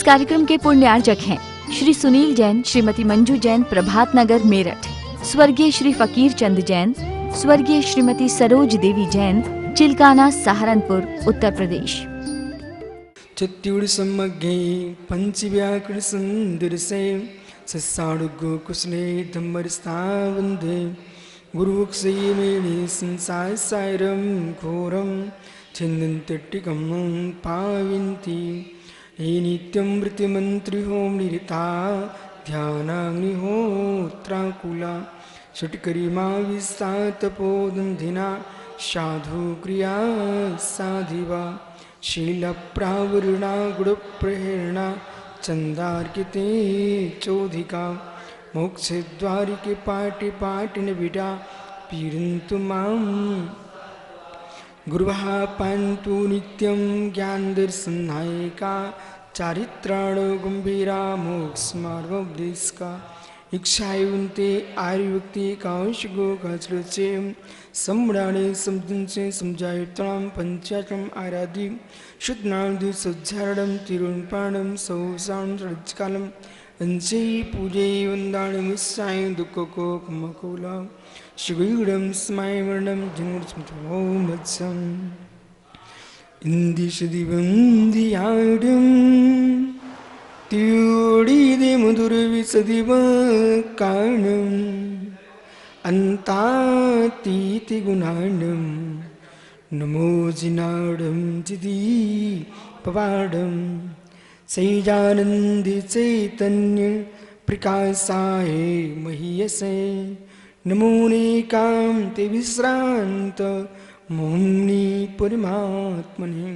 कार्यक्रम के पुण्यार्चक हैं श्री सुनील जैन, श्रीमती मंजू जैन, प्रभात नगर मेरठ, स्वर्गीय श्री फकीर चंद जैन, स्वर्गीय श्रीमती सरोज देवी जैन, चिलकाना, सहारनपुर, उत्तर प्रदेश। चित्तूर सम्मग्गे पंचव्याकरण सुंदर से ससाड़ुगो कुसले धम्मरस्तावंदे गुरुवक्षे मेणे संसार सायरम घोरम छिन्नंतट्टिकम पाविन्ति हे नित्यं वृत्तिमंत्री होम निरिता ध्यानाग्निहोत्राकुला षट्करिमा विस्तातपोदंधिना साधु क्रिया साधिवा शीलप्रावरणा गुणप्रहेरणा चंदार्किते चोधिका मोक्षद्वारिके पाटि पाटिन विडा पीडन्तु मां गुरुः पान्तु नित्यं ज्ञानदर्शनायिका चारित्राण गंभीरा मोक्षमार्गोपदेशका इच्छायुन्ते आर्युक्ति कांशगो काचलचे सम्राणे समदंसे समजायत्रां पंचाचम आराधि शुद्धनादु सज्जारणं तिरुणपाणं सौसां रजकालं अंशे पूजे वंदाणमिस्साय दुःखकोपमकोला शिगुडं स्मरणं जिनुर्स्मृतोमत्सम् इंदिशदिवं दियाडं त्योडिदे मधुरविसदिव कारणम् अन्तातीति गुणाणं नमो जिनाडं जिदी पवाडं सैजानंदि चैतन्य प्रकाशाय महीयसे नमो नेकान्ते विश्रान्त मोम्नि परमात्मने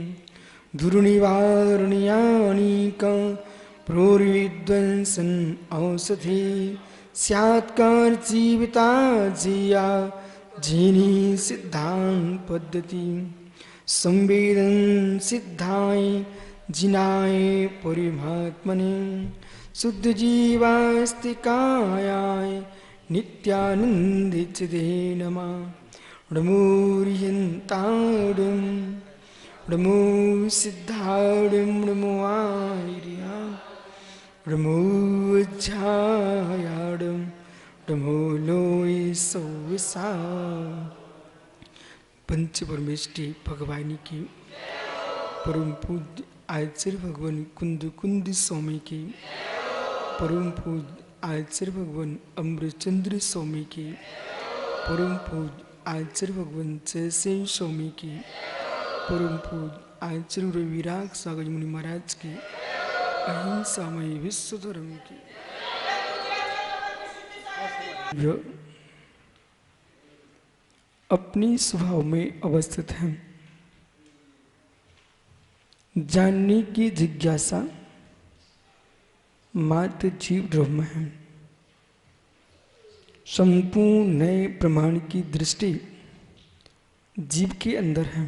दुर्निवारणीयानीक प्रोर्विध्वंसन औषधि स्यात्कार जीविता जिया जिनी सिद्धांत पद्धति संवेदन सिद्धाय जिनाय परमात्मने शुद्ध जीवास्तिकायाय नित्यानंदितदे नमः नमोरियंताडं नमो सिद्धाडं नमो आर्या नमो अज्जायाडं नमो लोय सौसा। पंच परमेष्टि भगवानी की परम पूज्य आचार्य भगवान कुंद कुंद स्वामी की परम पूज्य आचार्य भगवान अमृतचंद्र स्वामी की परम पूज्य आचार्य भगवान जयसेन स्वामी की परम पूज्य आचार्य रविराग सागर मुनि महाराज की अहिंसामय विश्व धर्म की अपनी स्वभाव में अवस्थित है। जानने की जिज्ञासा मात्र जीव ब्रह्म है। संपूर्ण नए प्रमाण की दृष्टि जीव के अंदर है,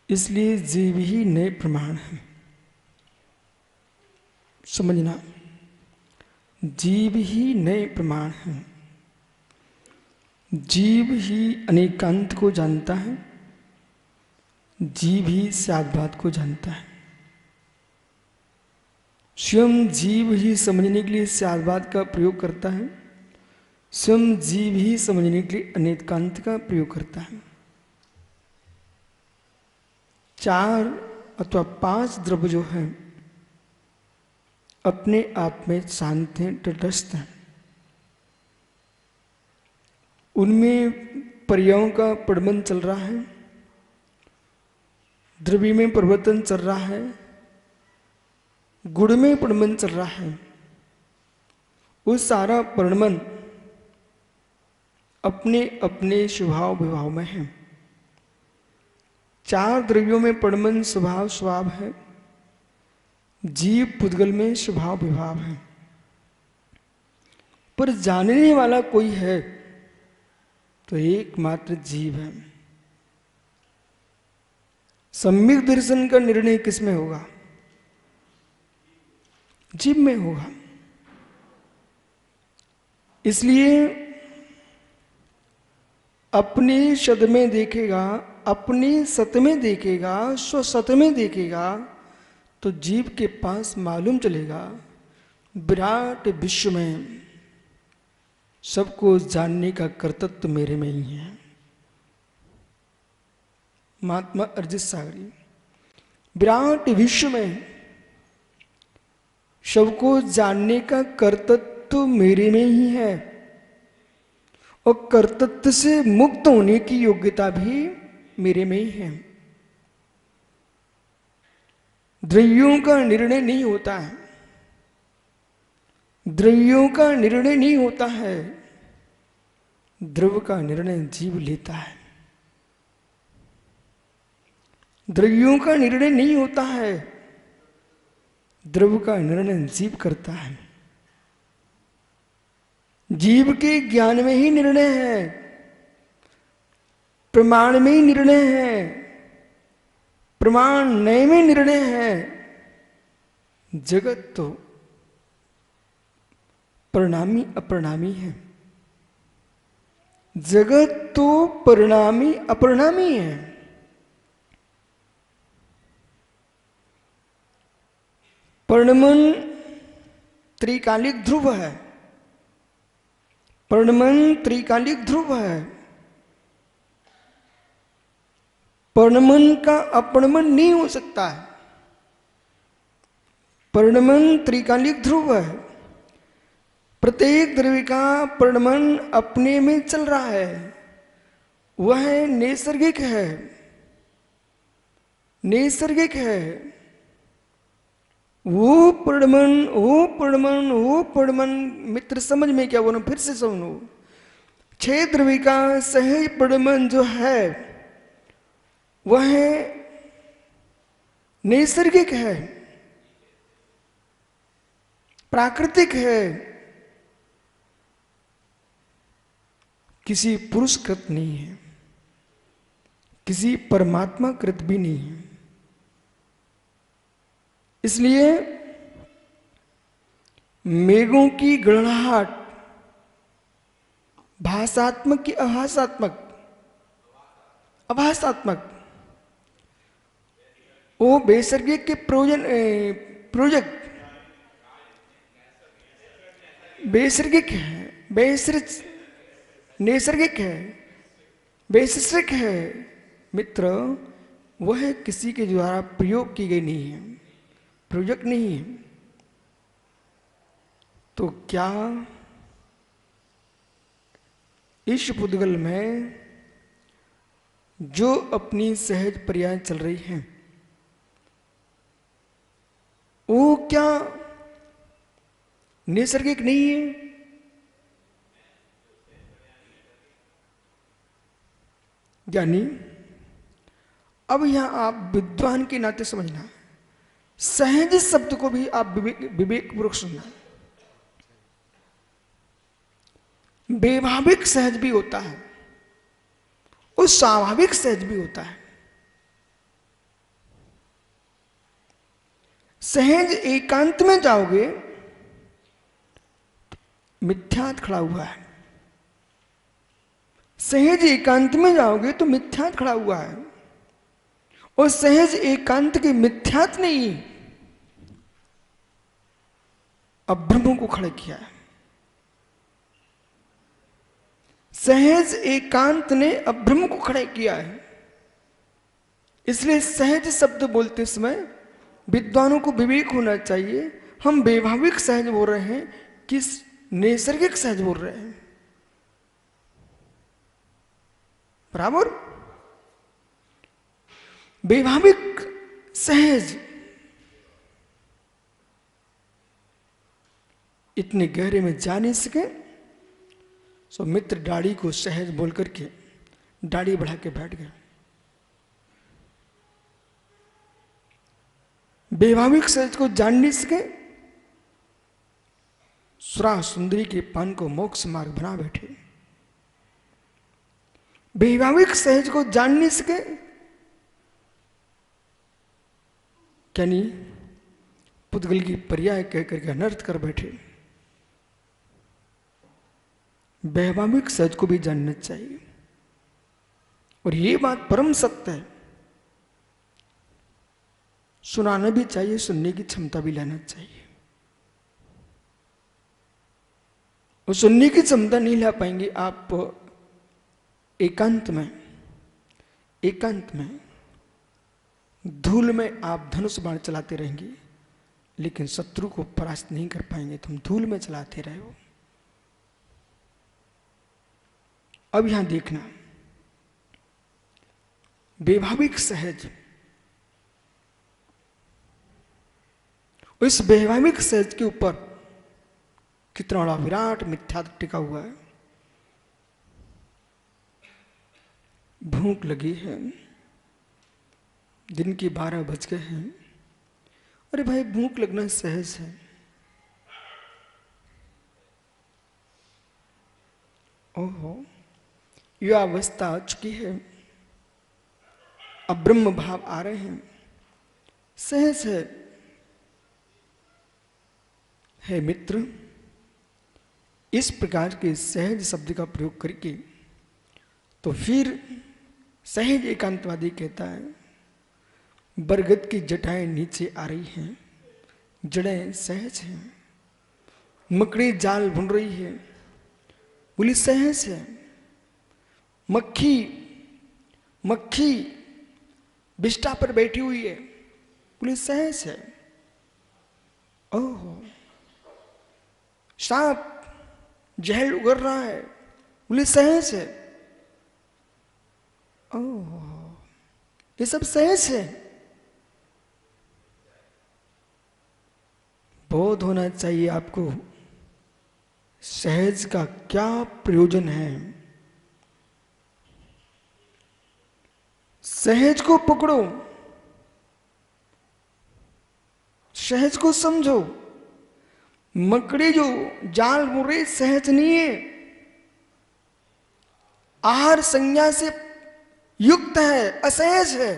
इसलिए जीव ही नए प्रमाण है। समझना, जीव ही नए प्रमाण है। जीव ही अनेकांत को जानता है, जीव ही साधवाद को जानता है। स्वयं जीव ही समझने के लिए साधवाद का प्रयोग करता है, स्वयं जीव ही समझने के लिए अनेकांत का प्रयोग करता है। 4 अथवा 5 द्रव्य जो है अपने आप में शांत हैं, तटस्थ हैं। उनमें पर्यायों का प्रबंध चल रहा है, द्रव्य में परिवर्तन चल रहा है, गुण में परिवर्तन चल रहा है। वो सारा परिवर्तन अपने अपने स्वभाव विभाव में है। 4 द्रव्यों में परिवर्तन स्वभाव है, जीव पुद्गल में स्वभाव विभाव है। पर जानने वाला कोई है तो एकमात्र जीव है। सम्यक दर्शन का निर्णय किसमें होगा? जीव में होगा। इसलिए अपने शद में देखेगा, अपने सत में देखेगा, स्वसत में देखेगा तो जीव के पास मालूम चलेगा विराट विश्व में सबको जानने का कर्तव्य मेरे में ही है। महात्मा अरजित सागरी, विराट विश्व में सबको जानने का कर्तव्य मेरे में ही है और कर्तव्य से मुक्त होने की योग्यता भी मेरे में ही है। द्रव्यों का निर्णय नहीं होता है, द्रव्यों का निर्णय नहीं होता है, द्रव्य का निर्णय जीव लेता है। द्रव्यों का निर्णय नहीं होता है, द्रव्य का निर्णय जीव करता है। जीव के ज्ञान में ही निर्णय है, प्रमाण में ही निर्णय है, प्रमाण नए में निर्णय है। जगत तो परिणामी अपरिणामी है, जगत तो परिणामी अपरिणामी है। परिणमन त्रिकालिक ध्रुव है, परिणमन त्रिकालिक ध्रुव है। परिणमन का अपरिणमन नहीं हो सकता है, परिणमन त्रिकालिक ध्रुव है। प्रत्येक द्रव्य का परिणमन अपने में चल रहा है, वह नैसर्गिक है, नैसर्गिक है। वो परिणमन मित्र समझ में क्या बोलो, फिर से सुनो। 6 द्रव्य का सहज परिणमन जो है वह नैसर्गिक है, प्राकृतिक है, किसी पुरुष कृत नहीं है, किसी परमात्मा कृत भी नहीं है। इसलिए मेघों की गड़गड़ाहट भाषात्मक की आभासात्मक, आभासात्मक, वो बेसर्गिक के प्रोजेक्ट बेसर्गिक है, नैसर्गिक है, वैशिष्टिक है। मित्र, वह किसी के द्वारा प्रयोग की गई नहीं है, प्रोजेक्ट नहीं है। तो क्या इस पुद्गल में जो अपनी सहज पर्याय चल रही है वो क्या नैसर्गिक नहीं है? यानी अब यहां आप विद्वान के नाते समझना, सहज शब्द को भी आप विवेक पूर्वक सुनना। वैभाविक सहज भी होता है और स्वाभाविक सहज भी होता है। सहज एकांत में जाओगे मिथ्यात खड़ा हुआ है, सहज एकांत में जाओगे तो मिथ्यात खड़ा हुआ है, और सहज एकांत के मिथ्यात नहीं अब्रह्म को खड़ा किया है। सहज एकांत ने अब्रह्म को खड़ा किया है। इसलिए सहज शब्द बोलते समय विद्वानों को विवेक होना चाहिए। हम वैभाविक सहज बोल रहे हैं कि नैसर्गिक सहज बोल रहे हैं, बराबर। वैभाविक सहज इतने गहरे में जा नहीं सके, सो मित्र दाढ़ी को सहज बोल करके दाढ़ी बढ़ा के बैठ गए। वैभाविक सहज को जान नहीं सके, सुरा सुंदरी के पान को मोक्ष मार्ग बना बैठे। वैभाविक सहज को जान नहीं सके, यानी पुद्गल की पर्याय कहकर के अनर्थ कर बैठे। वैभाविक सहज को भी जानना चाहिए, और ये बात परम सत्य है। सुनाना भी चाहिए, सुनने की क्षमता भी लाना चाहिए। और सुनने की क्षमता नहीं ला पाएंगे आप एकांत में धूल में आप धनुष बाण चलाते रहेंगे, लेकिन शत्रु को परास्त नहीं कर पाएंगे। तुम धूल में चलाते रहे हो। अब यहां देखना, वैभाविक सहज, इस वैभाविक सहज के ऊपर कितना बड़ा विराट मिथ्या टिका हुआ है। भूख लगी है, दिन के 12 बज गए हैं। अरे भाई, भूख लगना सहज है। ओहो, यह अवस्था आ चुकी है, अब ब्रह्म भाव आ रहे हैं, सहज है। हे मित्र, इस प्रकार के सहज शब्द का प्रयोग करके तो फिर सहज एकांतवादी कहता है, बरगद की जटाएं नीचे आ रही हैं, जड़ें सहज हैं, मकड़ी जाल बुन रही है, बोली सहज है। मक्खी बिष्टा पर बैठी हुई है, बोली सहज है। ओहो, सांप जहर उगर रहा है, बोले सहज है। ओहो, ये सब सहज है। बोध होना चाहिए आपको सहज का क्या प्रयोजन है। सहज को पकड़ो, सहज को समझो। मकड़ी जो जाल बुन रही सहज नहीं है, आहार संज्ञा से युक्त है, असहज है।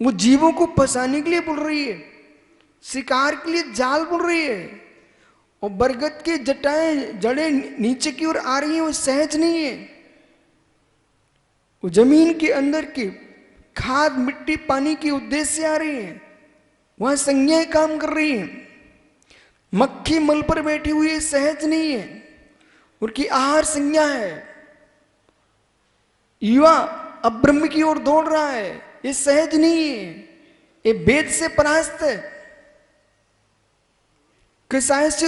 वो जीवों को फंसाने के लिए बुन रही है, शिकार के लिए जाल बुन रही है। और बरगद के जड़ें नीचे की ओर आ रही हैं, वो सहज नहीं है। वो जमीन के अंदर की खाद, मिट्टी, पानी के उद्देश्य से आ रही है, वहां संज्ञाएं काम कर रही हैं। मक्खी मल पर बैठी हुई है, सहज नहीं है, उनकी आहार संज्ञा है। युवा अब ब्रह्म की ओर दौड़ रहा है, ये सहज नहीं है, ये वेद से परास्त है, किसाय से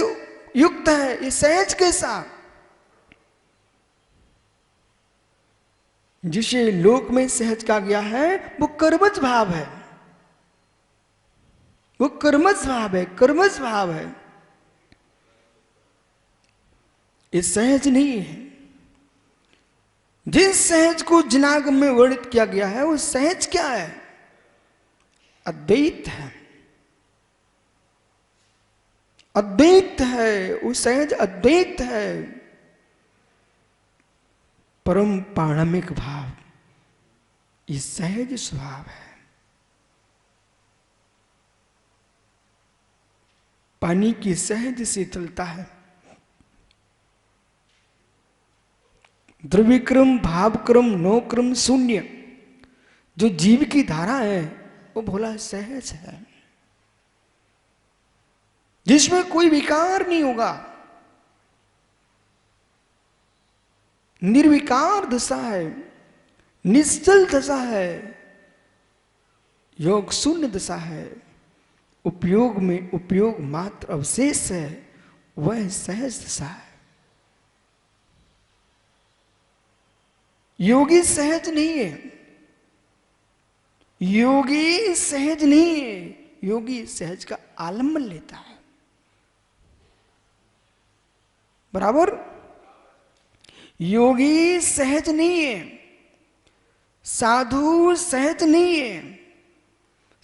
युक्त है, ये सहज कैसा। जिसे लोक में सहज कहा गया है वो कर्मज भाव है, वो कर्मज भाव है, कर्मज भाव है, ये सहज नहीं है। जिस सहज को जिनागम में वर्णित किया गया है वो सहज क्या है? अद्वैत है, अद्वैत है, वो सहज अद्वैत है, परम पाणमिक भाव, ये सहज स्वभाव है। पानी की सहज शीतलता है, द्रव्यक्रम, भावक्रम, नौक्रम शून्य जो जीव की धारा है वो भोला सहज है, जिसमें कोई विकार नहीं होगा, निर्विकार दशा है, निश्चल दशा है, योग शून्य दशा है, उपयोग में उपयोग मात्र अवशेष है, वह सहज दशा है। योगी सहज नहीं है, योगी सहज नहीं है, योगी सहज का आलम्बन लेता है। बराबर, योगी सहज नहीं है, साधु सहज नहीं है,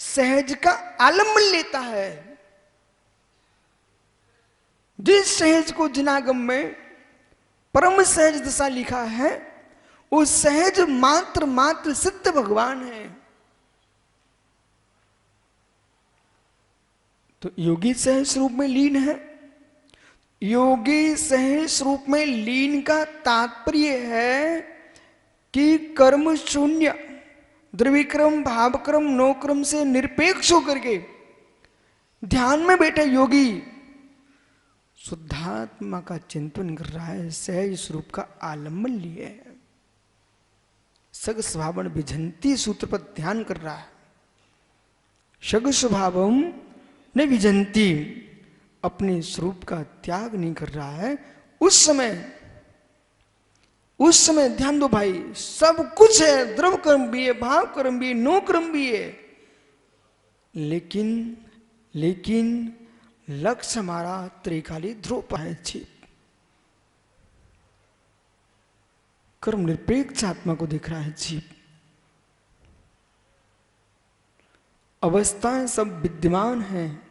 सहज का आलम्बन लेता है। जिस सहज को जिनागम में परम सहज दशा लिखा है वो सहज मात्र सिद्ध भगवान है। तो योगी सहज रूप में लीन है। योगी सहज रूप में लीन का तात्पर्य है कि कर्म शून्य, द्रविक्रम भावक्रम नौक्रम से निरपेक्ष होकर के ध्यान में बैठे योगी शुद्धात्मा का चिंतन कर रहा है, सहज स्वरूप का आलम्बन लिए है, सग स्वभावन विजंती सूत्र पर ध्यान कर रहा है। सग स्वभावम न विजंती, अपने स्वरूप का त्याग नहीं कर रहा है। उस समय ध्यान दो भाई, सब कुछ है, द्रव कर्म भी है, भाव कर्म भी है, नो कर्म भी है, लेकिन लक्ष्य हमारा त्रिकाली ध्रुव पर है। कर्म निरपेक्ष आत्मा को दिख रहा है जीव। अवस्थाएं सब विद्यमान हैं,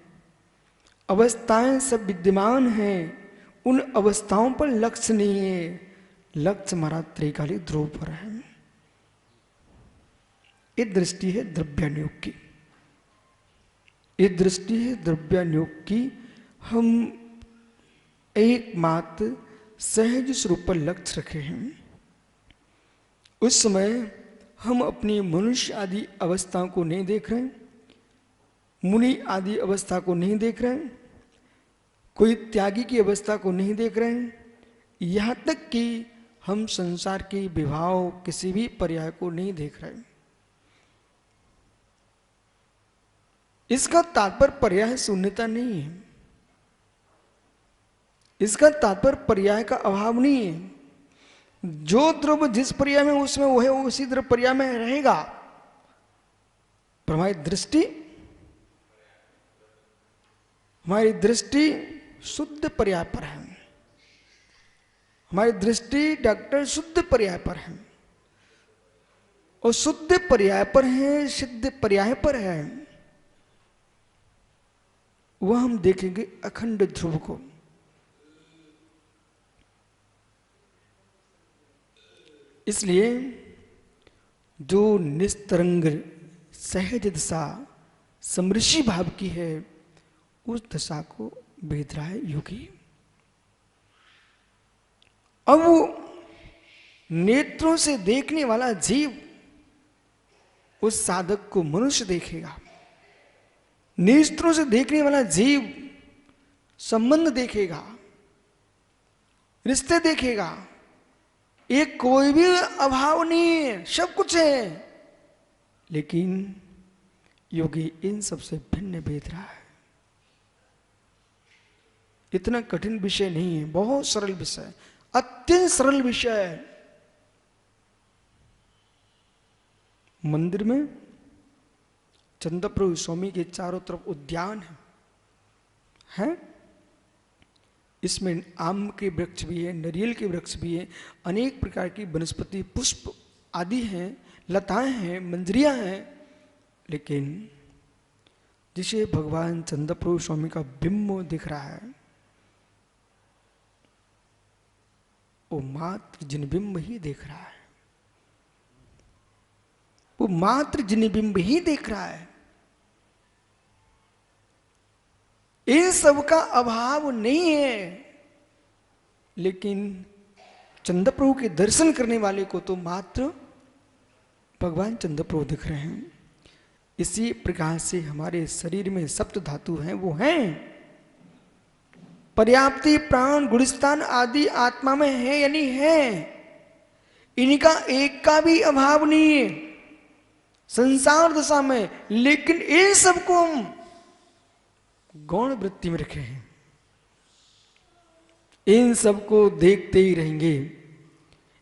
अवस्थाएं सब विद्यमान हैं, उन अवस्थाओं पर लक्ष्य नहीं है, लक्ष्य हमारा त्रिकाली ध्रुव पर है। ये दृष्टि है द्रव्यानुयोग की, ये दृष्टि है द्रव्यानुयोग की। हम एकमात्र सहज स्वरूप पर लक्ष्य रखे हैं। उस समय हम अपनी मनुष्य आदि अवस्थाओं को नहीं देख रहे, मुनि आदि अवस्था को नहीं देख रहे, कोई त्यागी की अवस्था को नहीं देख रहे हैं, यहाँ तक कि हम संसार के विभाव किसी भी पर्याय को नहीं देख रहे। इसका तात्पर्य पर्याय शून्यता नहीं है, इसका तात्पर्य पर्याय का अभाव नहीं है। जो द्रव्य जिस पर्याय में उसमें वो है, उसी द्रव्य पर्याय में रहेगा। पर हमारी दृष्टि शुद्ध पर्याय पर है, हमारी दृष्टि डॉक्टर शुद्ध पर्याय पर है, और शुद्ध पर्याय पर है, सिद्ध पर्याय पर है। वह हम देखेंगे अखंड ध्रुव को। इसलिए जो निस्तरंग सहज दशा समृषि भाव की है, उस दशा को भेद रहा है योगी। अब वो नेत्रों से देखने वाला जीव उस साधक को मनुष्य देखेगा, नेत्रों से देखने वाला जीव संबंध देखेगा, रिश्ते देखेगा। एक कोई भी अभाव नहीं है, सब कुछ है, लेकिन योगी इन सबसे भिन्न भेद रहा है। इतना कठिन विषय नहीं है, बहुत सरल विषय, अत्यंत सरल विषय है। मंदिर में चंद्रप्रभु स्वामी के चारों तरफ उद्यान है? इसमें आम के वृक्ष भी है, नारियल के वृक्ष भी है, अनेक प्रकार की वनस्पति पुष्प आदि हैं, लताएं हैं, मंजरियां हैं, लेकिन जिसे भगवान चंद्रप्रभु स्वामी का बिंब दिख रहा है, वो मात्र जिनबिंब ही देख रहा है, वो मात्र जिनबिंब ही देख रहा है। इन सब का अभाव नहीं है, लेकिन चंद्रप्रभु के दर्शन करने वाले को तो मात्र भगवान चंद्रप्रभु दिख रहे हैं। इसी प्रकार से हमारे शरीर में सप्त धातु हैं, वो हैं पर्याप्ति, प्राण, गुणस्थान आदि आत्मा में है या नहीं है। इनका एक का भी अभाव नहीं है संसार दशा में, लेकिन इन सबको हम गौण वृत्ति में रखे हैं, इन सबको देखते ही रहेंगे,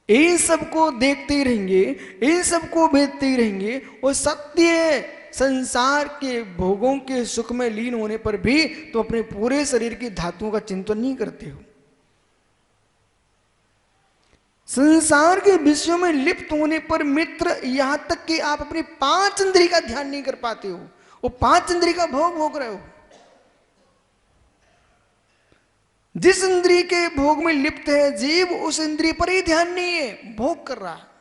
इन सबको देखते ही रहेंगे, इन सबको भेदते ही रहेंगे। और सत्य संसार के भोगों के सुख में लीन होने पर भी तो अपने पूरे शरीर की धातुओं का चिंतन नहीं करते हो। संसार के विषयों में लिप्त होने पर मित्र, यहां तक कि आप अपनी 5 इंद्रिय का ध्यान नहीं कर पाते हो, वो 5 इंद्रिय का भोग भोग रहे हो। जिस इंद्रिय के भोग में लिप्त है जीव, उस इंद्रिय पर ही ध्यान नहीं है, भोग कर रहा है।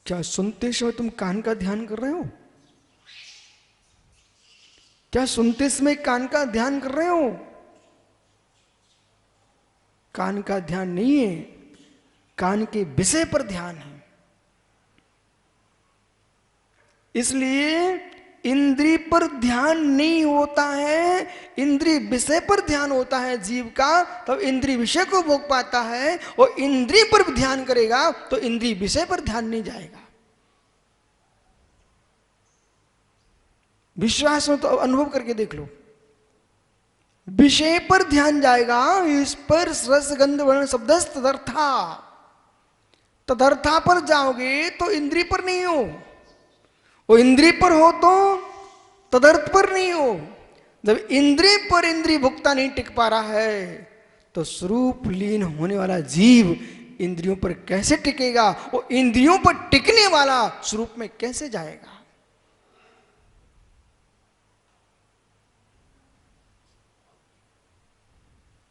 क्या सुनते समय तुम कान का ध्यान कर रहे हो? क्या सुनते समय कान का ध्यान कर रहे हो? कान का ध्यान नहीं है, कान के विषय पर ध्यान है। इसलिए इंद्रिय पर ध्यान नहीं होता है, इंद्रिय विषय पर ध्यान होता है जीव का, तब इंद्रिय विषय को भोग पाता है। और इंद्रिय पर ध्यान करेगा तो इंद्रिय विषय पर ध्यान नहीं जाएगा। विश्वास हो तो अनुभव करके देख लो। विषय पर ध्यान जाएगा, स्पर्श रस गंध वर्ण शब्दस्थ तदर्था, तदर्था पर जाओगे तो इंद्रिय पर नहीं हो, वो इंद्रिय पर हो तो तदर्थ पर नहीं हो। जब इंद्रिय पर इंद्रिय भुगता नहीं टिक पा रहा है तो स्वरूप लीन होने वाला जीव इंद्रियों पर कैसे टिकेगा? वो इंद्रियों पर टिकने वाला स्वरूप में कैसे जाएगा?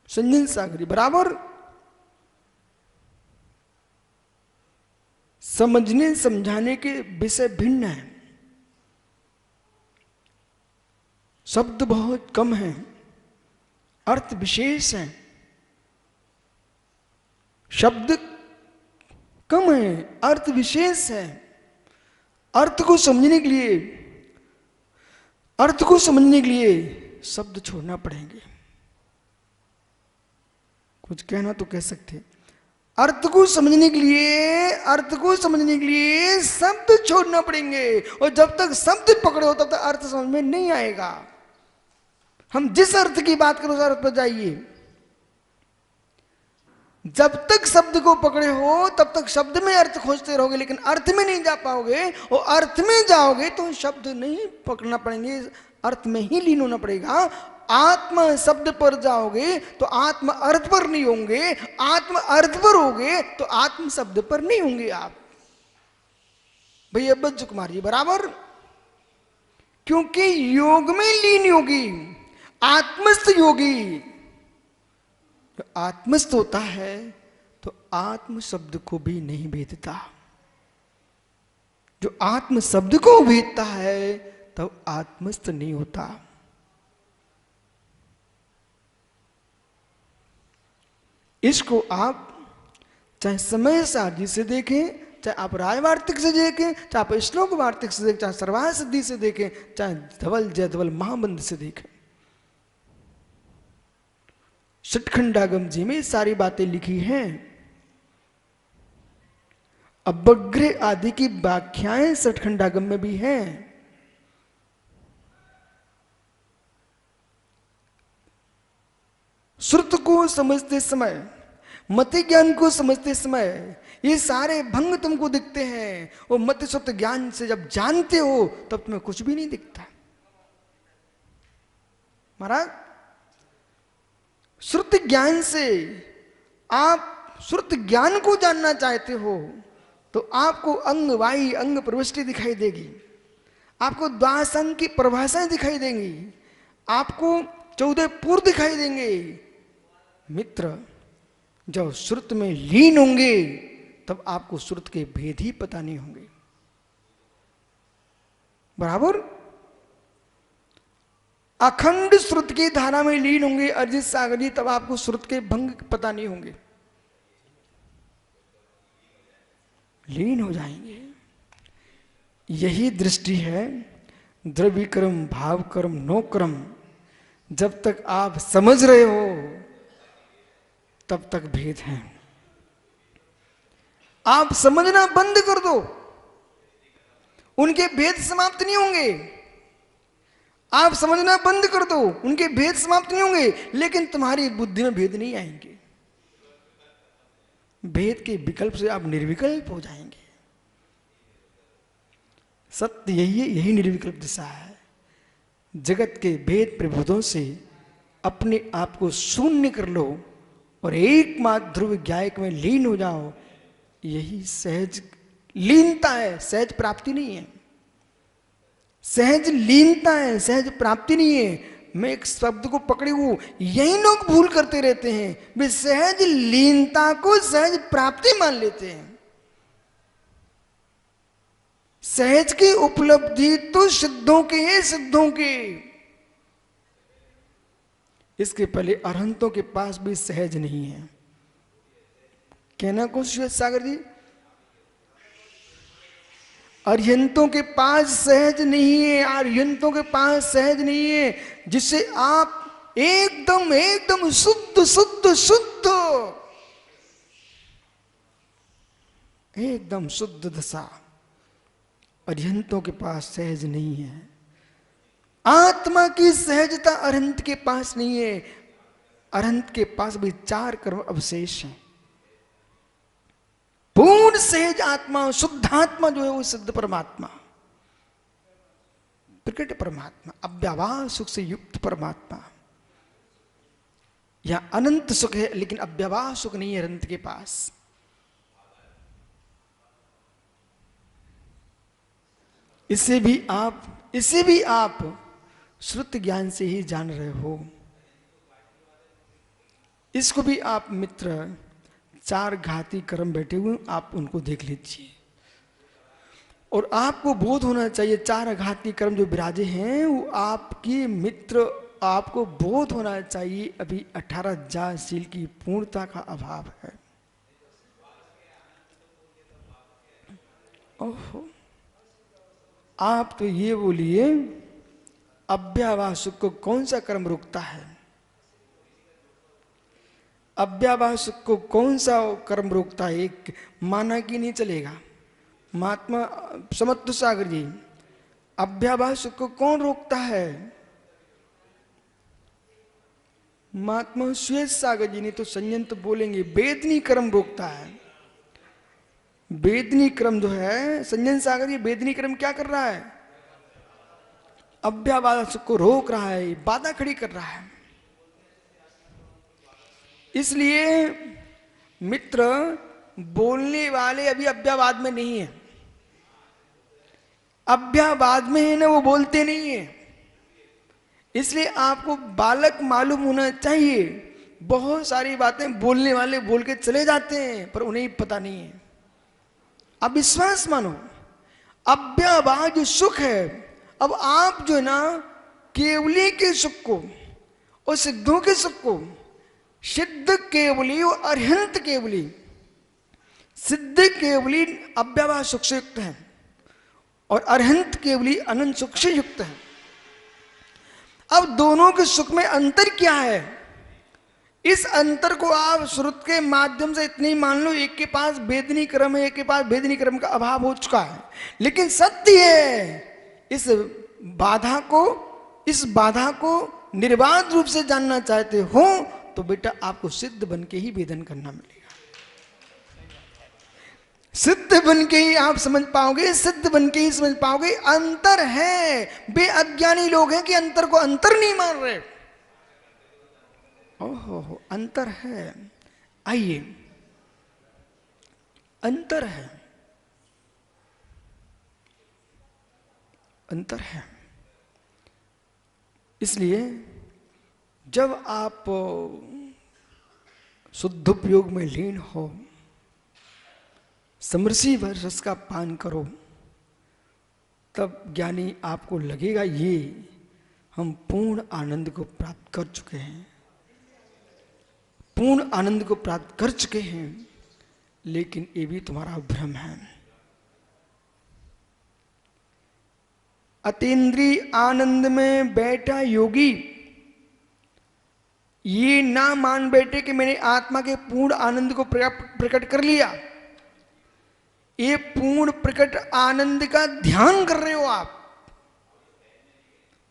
संजन सागरी बराबर समझने समझाने के विषय भिन्न है। शब्द बहुत कम है, अर्थ विशेष है। शब्द कम है, अर्थ विशेष है। अर्थ को समझने के लिए शब्द छोड़ना पड़ेंगे। कुछ कहना तो कह सकते। अर्थ को समझने के लिए शब्द छोड़ना पड़ेंगे। और जब तक शब्द पकड़े हो तब तक अर्थ समझ में नहीं आएगा। हम जिस अर्थ की बात करो उस अर्थ पर जाइए। जब तक शब्द को पकड़े हो तब तक शब्द में अर्थ खोजते रहोगे, लेकिन अर्थ में नहीं जा पाओगे। और अर्थ में जाओगे तो शब्द नहीं पकड़ना पड़ेंगे, अर्थ में ही लीन होना पड़ेगा। आत्मा शब्द पर जाओगे तो आत्मा अर्थ पर नहीं होंगे, आत्मा अर्थ पर होगे तो आत्म शब्द पर नहीं होंगे आप। भैया बच्चू कुमार जी बराबर, क्योंकि योग में लीन योगी, आत्मस्थ योगी आत्मस्थ होता है तो आत्म शब्द को भी नहीं भेदता। जो आत्म शब्द को भेदता है तब आत्मस्थ नहीं होता। इसको आप चाहे समय सारणी से देखें, चाहे आप राय वार्तिक से देखें, चाहे आप श्लोक वार्तिक से देखें, चाहे सर्वाय सिद्धि से देखें, चाहे धवल जय धवल महाबंध से देखें। षटखंडागम जी में सारी बातें लिखी हैं। अवग्रह आदि की व्याख्याएं षटखंडागम में भी हैं। श्रुत को समझते समय, मति ज्ञान को समझते समय ये सारे भंग तुमको दिखते हैं। और मति श्रुत ज्ञान से जब जानते हो तब तुम्हें कुछ भी नहीं दिखता। महाराज श्रुत ज्ञान से आप श्रुत ज्ञान को जानना चाहते हो तो आपको अंग वाई अंग प्रविष्टि दिखाई देगी, आपको द्वासंग की परिभाषाएं दिखाई देंगी, आपको 14 पूर्व दिखाई देंगे। मित्र जब श्रुत में लीन होंगे तब आपको श्रुत के भेद ही पता नहीं होंगे। बराबर अखंड श्रुत की धारा में लीन होंगे अरिजित सागर जी, तब आपको श्रुत के भंग पता नहीं होंगे, लीन हो जाएंगे। यही दृष्टि है द्रव्य कर्म भाव कर्म नो कर्म। जब तक आप समझ रहे हो तब तक भेद है। आप समझना बंद कर दो, उनके भेद समाप्त नहीं होंगे। आप समझना बंद कर दो, उनके भेद समाप्त नहीं होंगे, लेकिन तुम्हारी बुद्धि में भेद नहीं आएंगे। भेद के विकल्प से आप निर्विकल्प हो जाएंगे। सत्य यही है, यही निर्विकल्प दिशा है। जगत के भेद प्रबोधों से अपने आप को शून्य कर लो और एकमात्र ध्रुव ज्ञायक में लीन हो जाओ। यही सहज लीनता है, सहज प्राप्ति नहीं है। सहज लीनता है, सहज प्राप्ति नहीं है। मैं एक शब्द को पकड़े हूं, यही लोग भूल करते रहते हैं। वे सहज लीनता को सहज प्राप्ति मान लेते हैं। सहज की उपलब्धि तो सिद्धों के हैं, सिद्धों के। इसके पहले अरहंतों के पास भी सहज नहीं है। कहना को श्वेत सागर जी, अरिहंतों के पास सहज नहीं है, अरिहंतों के पास सहज नहीं है जिससे आप एकदम एकदम शुद्ध शुद्ध शुद्ध, एकदम शुद्ध दशा अरिहंतों के पास सहज नहीं है। आत्मा की सहजता अरिहंत के पास नहीं है। अरिहंत के पास भी 4 कर्म अवशेष हैं। पूर्ण सहज आत्मा, शुद्धात्मा जो है वो सिद्ध परमात्मा, प्रकट परमात्मा, अव्यवहार सुख से युक्त परमात्मा। यहां अनंत सुख है लेकिन अव्यवहार सुख नहीं है अनंत के पास। इसे भी आप श्रुत ज्ञान से ही जान रहे हो। इसको भी आप मित्र 4 घाती कर्म बैठे हुए, आप उनको देख लीजिए और आपको बोध होना चाहिए 4 घाती कर्म जो विराजे हैं वो आपके मित्र, आपको बोध होना चाहिए अभी 18 जातशील की पूर्णता का अभाव है। ओहो, आप तो ये बोलिए अव्यवहार सुख को कौन सा कर्म रोकता है? अव्यवहार सुख को कौन सा कर्म रोकता है? एक माना कि नहीं चलेगा। महात्मा समत्व सागर जी, अव्यवहार सुख को कौन रोकता है? महात्मा श्वेत सागर जी ने तो संयंत बोलेंगे वेदनी कर्म रोकता है। वेदनी क्रम जो है संजन सागर, ये वेदनी क्रम क्या कर रहा है? अव्यवहार सुख को रोक रहा है, बाधा खड़ी कर रहा है। इसलिए मित्र बोलने वाले अभी अव्यवाद में नहीं है। अव्यवाद में है ना, वो बोलते नहीं है। इसलिए आपको बालक मालूम होना चाहिए। बहुत सारी बातें बोलने वाले बोल के चले जाते हैं पर उन्हें पता नहीं है। अब विश्वास मानो, अव्यवहार जो सुख है, अब आप जो है ना केवली के सुख को और सिद्धों के सुख को, सिद्ध केवली और अरिहंत केवली, सिद्ध केवली अव्यवहार सुख से युक्त है और अरिहंत केवली अनंत सुख से युक्त है। अब दोनों के सुख में अंतर क्या है? इस अंतर को आप श्रुत के माध्यम से इतनी मान लो, एक के पास वेदनी क्रम है, एक के पास वेदनी क्रम का अभाव हो चुका है। लेकिन सत्य है, इस बाधा को निर्बाध रूप से जानना चाहते हो तो बेटा आपको सिद्ध बन के ही वेदन करना मिलेगा। सिद्ध बन के ही आप समझ पाओगे, सिद्ध बन के ही समझ पाओगे अंतर है। वे अज्ञानी लोग हैं कि अंतर को अंतर नहीं मान रहे। ओहो, अंतर है। आइए, अंतर है, अंतर है। इसलिए जब आप शुद्ध उपयोग में लीन हो, समरसी भर रस का पान करो, तब ज्ञानी आपको लगेगा ये हम पूर्ण आनंद को प्राप्त कर चुके हैं, पूर्ण आनंद को प्राप्त कर चुके हैं। लेकिन ये भी तुम्हारा भ्रम है। अतीन्द्रिय आनंद में बैठा योगी ये ना मान बैठे कि मैंने आत्मा के पूर्ण आनंद को प्रकट कर लिया। ये पूर्ण प्रकट आनंद का ध्यान कर रहे हो आप,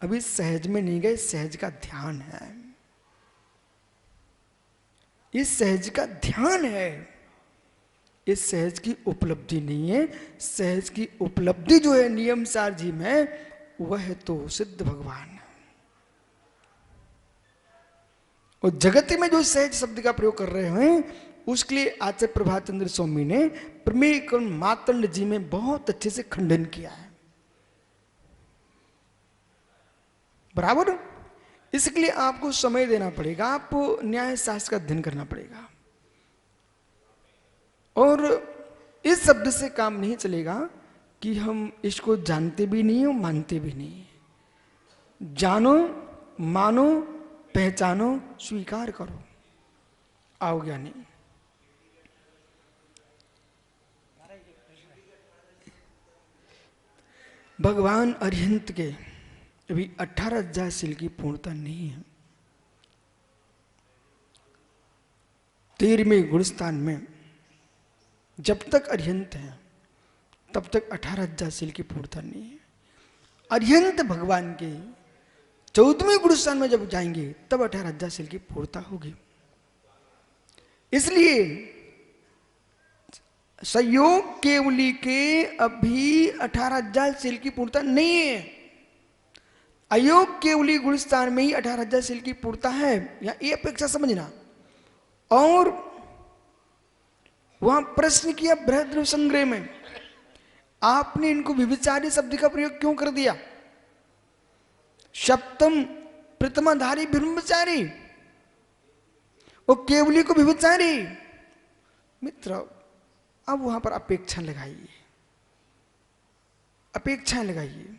अभी सहज में नहीं गए। सहज का ध्यान है, इस सहज का ध्यान है, इस सहज की उपलब्धि नहीं है। सहज की उपलब्धि जो है नियम सार जी में, वह तो सिद्ध भगवान। और जगत में जो सहज शब्द का प्रयोग कर रहे हैं उसके लिए आचार्य प्रभात चंद्र स्वामी ने प्रमेय कर्म मातंड जी में बहुत अच्छे से खंडन किया है। बराबर। इसके लिए आपको समय देना पड़ेगा, आपको न्याय शास्त्र का अध्ययन करना पड़ेगा। और इस शब्द से काम नहीं चलेगा कि हम इसको जानते भी नहीं और मानते भी नहीं। जानो, मानो, पहचानो, स्वीकार करो, आओ ज्ञानी। भगवान अरिहंत के अभी 18,000 शील की पूर्णता नहीं है। 13वें गुणस्थान में जब तक अरिहंत है तब तक 18,000 शील की पूर्णता नहीं है। अरिहंत भगवान के 14वें गुणस्थान में जब जाएंगे तब 18,000 शील की पूर्णता होगी। इसलिए संयोग केवली के अभी 18,000 शील की पूर्णता नहीं है। अयोग केवली गुणस्थान में ही 18,000 शील की पूर्णता है, या ये अपेक्षा समझना। और वहां प्रश्न किया बृहद्रव्य संग्रह में, आपने इनको विभिचारी शब्द का प्रयोग क्यों कर दिया? सप्तम प्रथमाधारी ब्रह्मचारी और केवली को विभिचारी। मित्र, अब वहां पर अपेक्षा लगाइए, अपेक्षा लगाइए।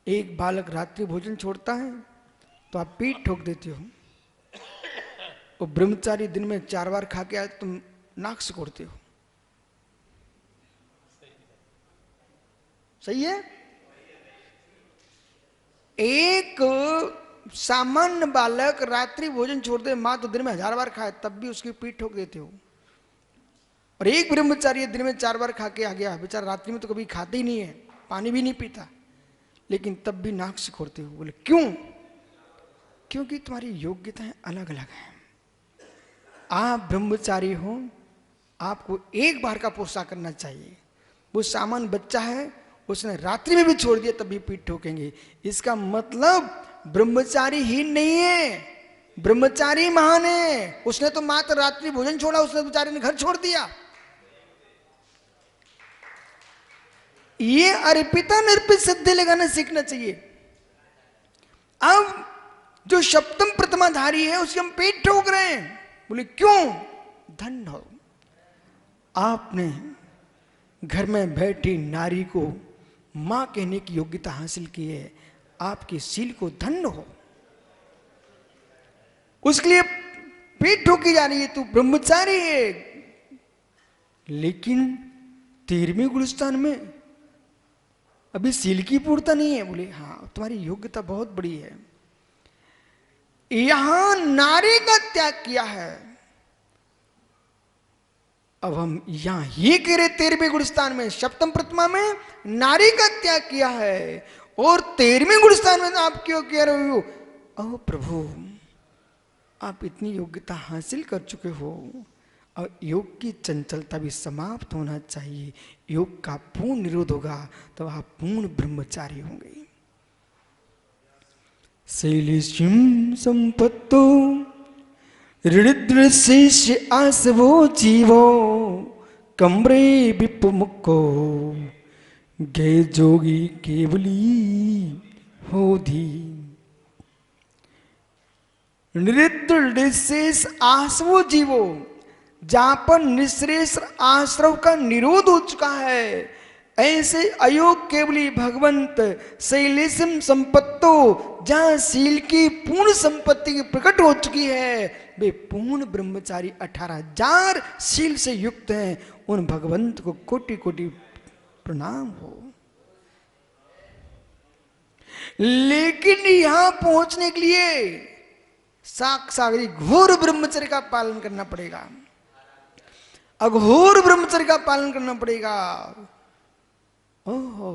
एक बालक रात्रि भोजन छोड़ता है तो आप पीठ ठोक देते हो, और ब्रह्मचारी दिन में 4 बार खा के आए तुम नाक सिकोड़ते हो। सही है? एक सामान्य बालक रात्रि भोजन छोड़ दे, मां तो दिन में 1000 बार खाए तब भी उसकी पीठ ठोक देते हो। और एक ब्रह्मचारी दिन में 4 बार खा के आ गया, बेचारा रात्रि में तो कभी खाते ही नहीं है, पानी भी नहीं पीता, लेकिन तब भी नाक सिकोड़ते हो। बोले क्यों? क्योंकि तुम्हारी योग्यताएं अलग अलग हैं। आप ब्रह्मचारी हो, आपको एक बार का पोषण करना चाहिए। वो सामान्य बच्चा है, उसने रात्रि में भी छोड़ दिया तब भी पीठ ठोकेंगे। इसका मतलब ब्रह्मचारी ही नहीं है, ब्रह्मचारी महान है। उसने तो मात्र रात्रि भोजन छोड़ा, उसने बेचारे ने घर छोड़ दिया। ये अर्पिता निर्पित सिद्धि लगाना सीखना चाहिए। अब जो सप्तम प्रथमाधारी है उसके हम पेट ठोक रहे हैं। बोले क्यों? धन्य हो, आपने घर में बैठी नारी को मां कहने की योग्यता हासिल की है, आपके शील को धन्य हो। उसके लिए पेट ठोकी जा रही है, तू ब्रह्मचारी है। लेकिन 13वें गुणस्थान में अभी शील की पूर्णता नहीं है। बोले हाँ, तुम्हारी योग्यता बहुत बड़ी है। यहां नारी का त्याग किया है, अब हम यहां ये कह रहे 13वें गुणस्थान में सप्तम प्रतिमा में नारी का त्याग किया है, और 13वें गुणस्थान में आप क्यों कह रहे हो? ओ प्रभु, आप इतनी योग्यता हासिल कर चुके हो, और योग की चंचलता भी समाप्त होना चाहिए। योग का पूर्ण निरोध होगा तो आप पूर्ण ब्रह्मचारी होंगे। शैलेशम संपत्तो ऋद्रशेष आसवो जीवो कमरे विपुमुखो गे जोगी केवली होधी। निरुद्ध आसवो जीवो, जहां पर निःश्रेष्ठ आश्रव का निरोध हो चुका है, ऐसे अयोग केवली भगवंत शैलेशम संपत्तो, जहां शील की पूर्ण संपत्ति प्रकट हो चुकी है, वे पूर्ण ब्रह्मचारी 18,000 शील से युक्त हैं। उन भगवंत को कोटि कोटि प्रणाम हो। लेकिन यहां पहुंचने के लिए साक्षात घोर ब्रह्मचर्य का पालन करना पड़ेगा, अघोर ब्रह्मचर्य का पालन करना पड़ेगा। ओहो,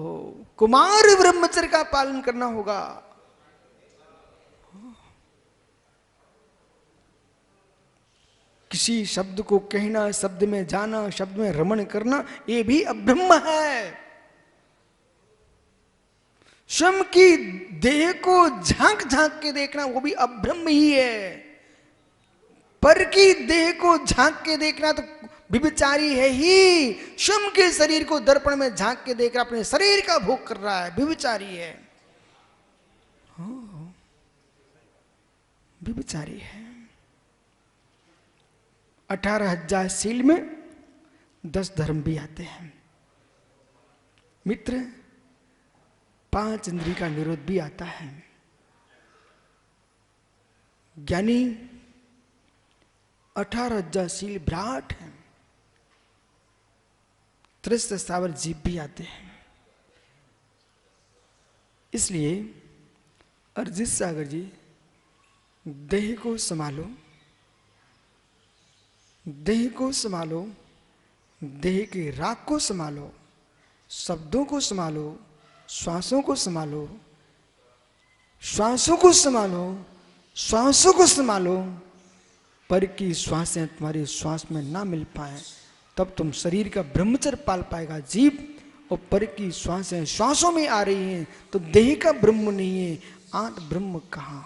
कुमार ब्रह्मचर्य का पालन करना होगा। किसी शब्द को कहना, शब्द में जाना, शब्द में रमण करना, ये भी अब्रह्म है। स्वयं की देह को झांक झांक के देखना, वो भी अब्रह्म ही है। पर की देह को झांक के देखना तो विभिचारी है ही। स्वयं के शरीर को दर्पण में झांक के देख रहा, अपने शरीर का भोग कर रहा है, विभिचारी है, विभिचारी है। 18,000 शील में 10 धर्म भी आते हैं मित्र। 5 इंद्रिय का निरोध भी आता है। ज्ञानी 18,000 शील विराट है। त्रिस्थ स्थावर जीव भी आते हैं। इसलिए अरिजीत सागर जी, देह को संभालो, देह को संभालो, देह के राग को संभालो, शब्दों को संभालो, श्वासों को संभालो, श्वासों को संभालो, श्वासों को संभालो। पर की श्वासें तुम्हारी श्वास में ना मिल पाए तब तुम शरीर का ब्रह्मचर्य पाल पाएगा जीव। और पर की श्वासें श्वासों में आ रही हैं तो देह का ब्रह्म नहीं है, आत्म ब्रह्म कहां।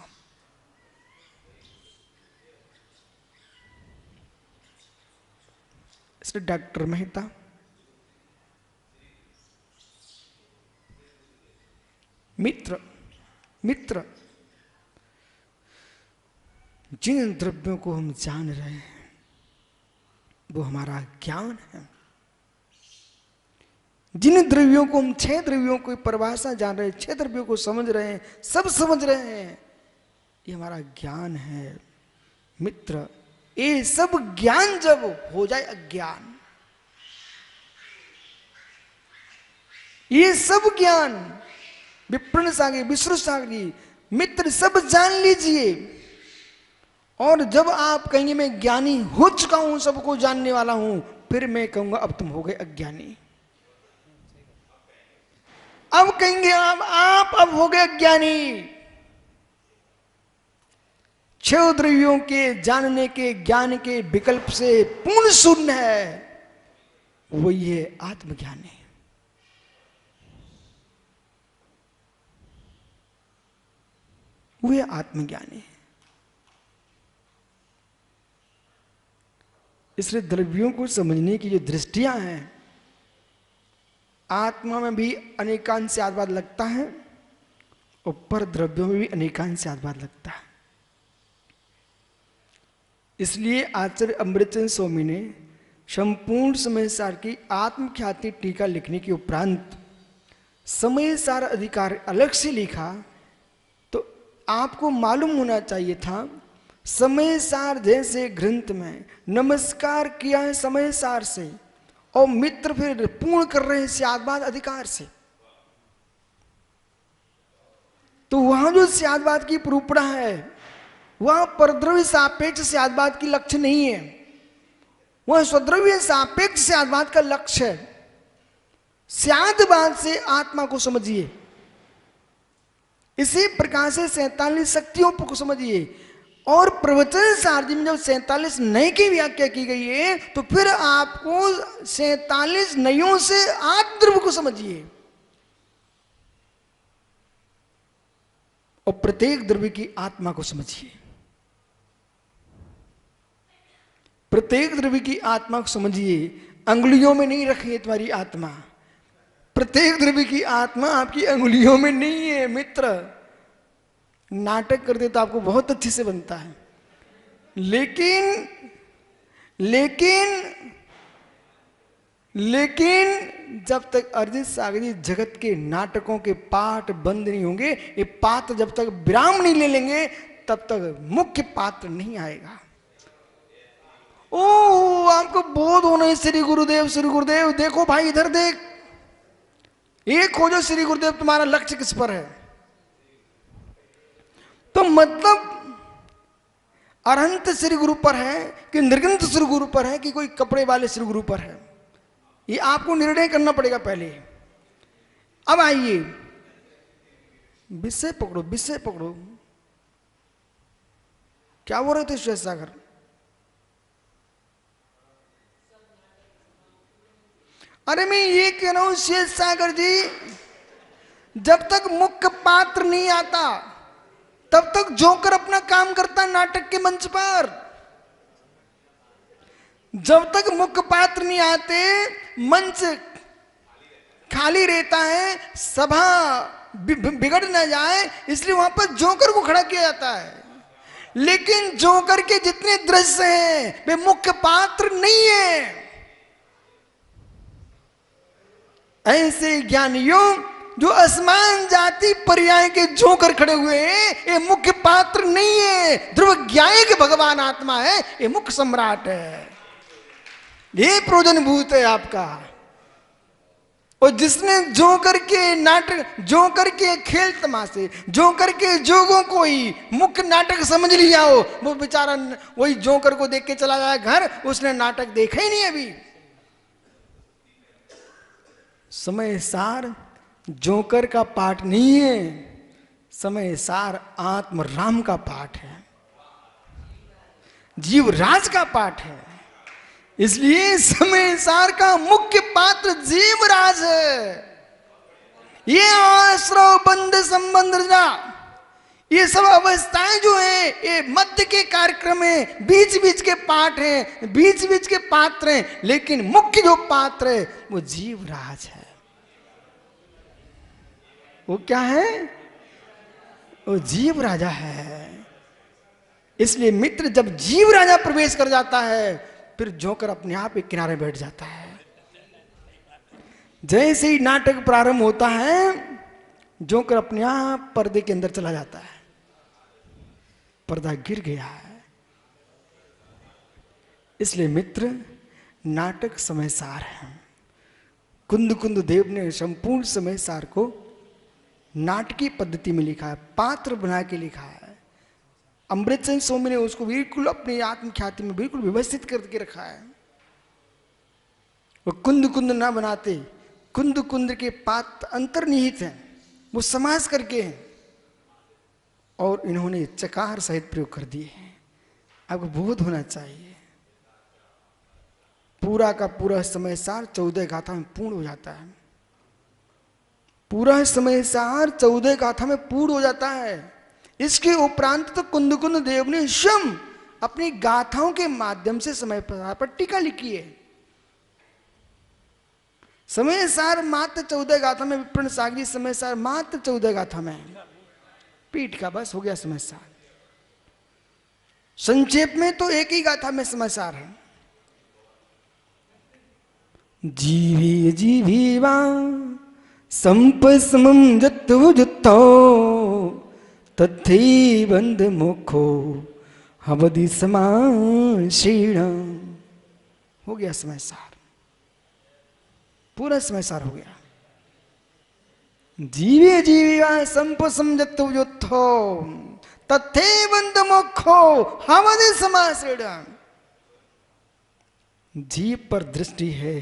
इसलिए डॉक्टर मेहता मित्र जिन द्रव्यों को हम जान रहे हैं वो हमारा ज्ञान है। जिन द्रव्यों को हम 6 द्रव्यों की परिभाषा जान रहे हैं, 6 द्रव्यों को समझ रहे हैं, सब समझ रहे हैं, ये हमारा ज्ञान है मित्र। ये सब ज्ञान जब हो जाए अज्ञान, ये सब ज्ञान विप्रण सागर, विश्व सागर जी, मित्र सब जान लीजिए। और जब आप कहेंगे मैं ज्ञानी हो चुका हूं, सबको जानने वाला हूं, फिर मैं कहूंगा अब तुम हो गए अज्ञानी। अब कहेंगे आप अब हो गए अज्ञानी। 6 द्रव्यों के जानने के ज्ञान के विकल्प से पूर्ण शून्य है, वही है आत्मज्ञानी। वह आत्मज्ञानी। इसलिए द्रव्यों को समझने की जो दृष्टियां हैं, आत्मा में भी अनेकांश आत्मवाद लगता है और पर द्रव्यों में भी अनेकांश आत्मवाद लगता है। इसलिए आचार्य अमृतचंद्र स्वामी ने संपूर्ण समय सार की आत्मख्याति टीका लिखने के उपरांत समय सार अधिकार अलग से लिखा। तो आपको मालूम होना चाहिए था, समय सार जैसे ग्रंथ में नमस्कार किया है समय सार से, और मित्र फिर पूर्ण कर रहे हैं स्यादवाद अधिकार से। तो वहां जो स्यादवाद की प्रूपड़ा है, वह परद्रव्य सापेक्ष स्यादवाद की लक्ष्य नहीं है, वह स्वद्रव्य सापेक्ष स्यादवाद का लक्ष्य है। स्यादवाद से आत्मा को समझिए, इसी प्रकार से 47 शक्तियों को समझिए। और प्रवचन सारथी में जब 47 नय की व्याख्या की गई है, तो फिर आपको 47 नयों से आत्मद्रव्य को समझिए और प्रत्येक द्रव्य की आत्मा को समझिए। प्रत्येक द्रव्य की आत्मा को समझिए, अंगुलियों में नहीं रखी है तुम्हारी आत्मा। प्रत्येक द्रव्य की आत्मा आपकी अंगुलियों में नहीं है मित्र। नाटक करते तो आपको बहुत अच्छे से बनता है, लेकिन जब तक अरिजीत सागर जी जगत के नाटकों के पाठ बंद नहीं होंगे, ये पात्र जब तक विराम नहीं ले लेंगे, तब तक मुख्य पात्र नहीं आएगा। ओ आपको बोध होना है श्री गुरुदेव देखो भाई इधर देख, ये खोजो श्री गुरुदेव तुम्हारा लक्ष्य किस पर है। तो मतलब अरहंत श्री गुरु पर है कि निर्गंत श्री गुरु पर है कि कोई कपड़े वाले श्री गुरु पर है, ये आपको निर्णय करना पड़ेगा पहले। अब आइए विषय पकड़ो। क्या बोल रहे थे श्वेत सागर? अरे मैं ये कह रहा हूं श्वेत सागर जी, जब तक मुख्य पात्र नहीं आता तब तक जोकर अपना काम करता है नाटक के मंच पर। जब तक मुख्य पात्र नहीं आते, मंच खाली रहता है, सभा बिगड़ ना जाए, इसलिए वहां पर जोकर को खड़ा किया जाता है। लेकिन जोकर के जितने दृश्य हैं वे मुख्य पात्र नहीं है। ऐसे ज्ञानियों जो असमान जाति पर्याय के जोकर खड़े हुए हैं, ये मुख्य पात्र नहीं है। ध्रुव ज्ञाय के भगवान आत्मा है, ये मुख्य सम्राट है, ये प्रोजन भूत है आपका। और जिसने जो करके नाटक, जो करके खेल तमाशे, जो करके जोगों को ही मुख्य नाटक समझ लिया हो, वो बेचारा वही जोकर को देख के चला जाए घर, उसने नाटक देखा ही नहीं अभी। समय सार जोकर का पाठ नहीं है, समय सार आत्म राम का पाठ है, जीवराज का पाठ है। इसलिए समय सार का मुख्य पात्र जीवराज है। ये आश्रव बंध संबंध रचा, ये सब अवस्थाएं जो है ये मध्य के कार्यक्रम है, बीच बीच के पाठ हैं, बीच बीच के पात्र हैं, लेकिन मुख्य जो पात्र है वो जीवराज है। वो क्या है? वो जीव राजा है। इसलिए मित्र, जब जीव राजा प्रवेश कर जाता है फिर जोकर अपने आप एक किनारे बैठ जाता है। जैसे ही नाटक प्रारंभ होता है जोकर अपने आप पर्दे के अंदर चला जाता है, पर्दा गिर गया है। इसलिए मित्र, नाटक समय सार है। कुंद कुंद देव ने संपूर्ण समय सार को नाटकीय पद्धति में लिखा है, पात्र बना के लिखा है। अमृतचंद स्वामी ने उसको बिल्कुल अपनी आत्मख्याति में बिल्कुल व्यवस्थित करके रखा है। वो कुंद कुंद ना बनाते, कुंद कुंद के पात्र अंतर्निहित हैं, वो समास करके हैं और इन्होंने चकार सहित प्रयोग कर दिए हैं। आपको बोध होना चाहिए, पूरा का पूरा समय सार 14 गाथा में पूर्ण हो जाता है। पूरा समय सार 14 गाथा में पूर्ण हो जाता है। इसके उपरांत तो कुंद कुंद देव ने स्वयं अपनी गाथाओं के माध्यम से समय पर टीका लिखी है। समय सार मात्र 14 गाथा में, विप्रण सागरी समय सार मात्र 14 गाथा में, पीठ का बस हो गया समय सार। संक्षेप में तो एक ही गाथा में समय सार है। जीवी जीवी वा संपसमं जत्तु जुत्तो तथी बंद मुखो हवदि समाशीण। हो गया समय सार, पूरा समय सार हो गया। जीवे जीवा संपसम जत्तु जुत्तो तथे बंद मुखो हवदि समाशीण। जीव पर दृष्टि है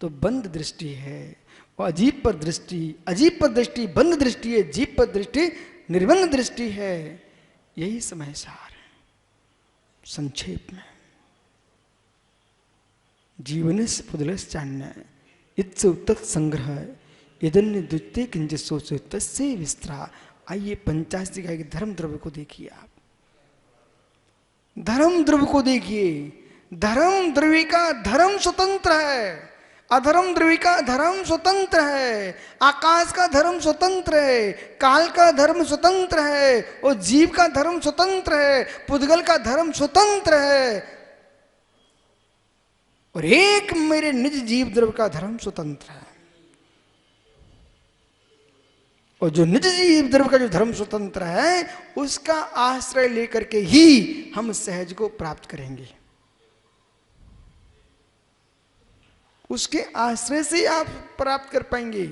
तो बंद दृष्टि है, और अजीब पर दृष्टि, अजीब पर दृष्टि बंद दृष्टि है, जीव पर दृष्टि निर्बंध दृष्टि है। यही समय सार है संक्षेप में। जीवनस्य पुदलस्य चान्य इत्सु तत्संग्रह यदन्य द्वितीय किंचित सोचो तस्य विस्तरा। आइए 85 का एक धर्म द्रव्य को देखिए आप, धर्म द्रव्य को देखिए। धर्म द्रव्य का धर्म स्वतंत्र है, अधर्म द्रव्य का धर्म स्वतंत्र है, आकाश का धर्म स्वतंत्र है, काल का धर्म स्वतंत्र है, और जीव का धर्म स्वतंत्र है, पुद्गल का धर्म स्वतंत्र है, और एक मेरे निज जीव द्रव्य का धर्म स्वतंत्र है। और जो निज जीव द्रव्य का जो धर्म स्वतंत्र है उसका आश्रय लेकर के ही हम सहज को प्राप्त करेंगे। उसके आश्रय से आप प्राप्त कर पाएंगे।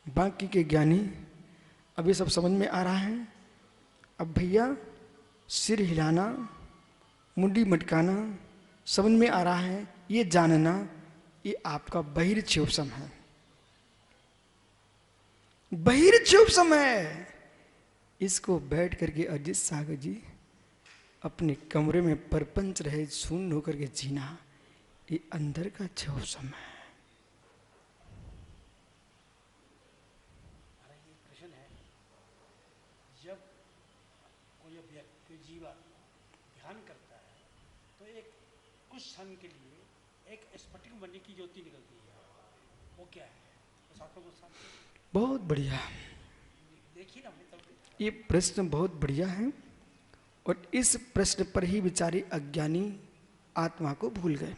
बाकी के ज्ञानी अभी सब समझ में आ रहा है। अब भैया सिर हिलाना, मुंडी मटकाना समझ में आ रहा है, ये जानना ये आपका बहिर्चोपसम है, बहिर्चोपसम है। इसको बैठ करके अजित सागर जी अपने कमरे में परपंच रहे शून्य होकर के जीना, ये अंदर का चोपसम है। प्रश्न है, जब कोई व्यक्ति जीवा ध्यान करता है तो एक कुछ क्षण के लिए एक स्फटिक मणि की ज्योति निकलती है, वो क्या है? बहुत बढ़िया, देखिए ना, ये प्रश्न बहुत बढ़िया है। और इस प्रश्न पर ही बेचारे अज्ञानी आत्मा को भूल गए।